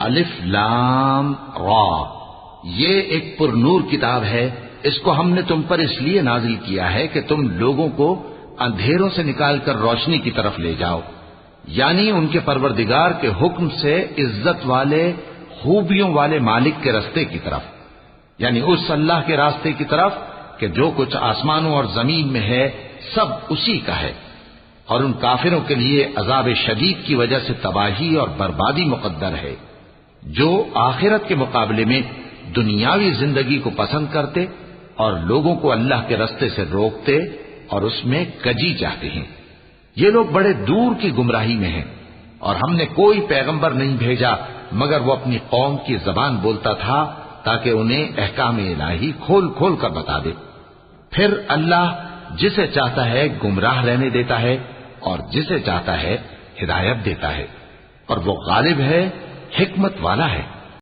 الف لام را، یہ ایک پر نور کتاب ہے، اس کو ہم نے تم پر اس لیے نازل کیا ہے کہ تم لوگوں کو اندھیروں سے نکال کر روشنی کی طرف لے جاؤ، یعنی ان کے پروردگار کے حکم سے عزت والے خوبیوں والے مالک کے راستے کی طرف، یعنی اس اللہ کے راستے کی طرف کہ جو کچھ آسمانوں اور زمین میں ہے سب اسی کا ہے۔ اور ان کافروں کے لیے عذاب شدید کی وجہ سے تباہی اور بربادی مقدر ہے، جو آخرت کے مقابلے میں دنیاوی زندگی کو پسند کرتے اور لوگوں کو اللہ کے راستے سے روکتے اور اس میں کجی چاہتے ہیں۔ یہ لوگ بڑے دور کی گمراہی میں ہیں، اور ہم نے کوئی پیغمبر نہیں بھیجا مگر وہ اپنی قوم کی زبان بولتا تھا تاکہ انہیں احکام الہی کھول کھول کر بتا دے۔ پھر اللہ جسے چاہتا ہے گمراہ رہنے دیتا ہے اور جسے چاہتا ہے ہدایت دیتا ہے، اور وہ غالب ہے، حکمت والا ہے۔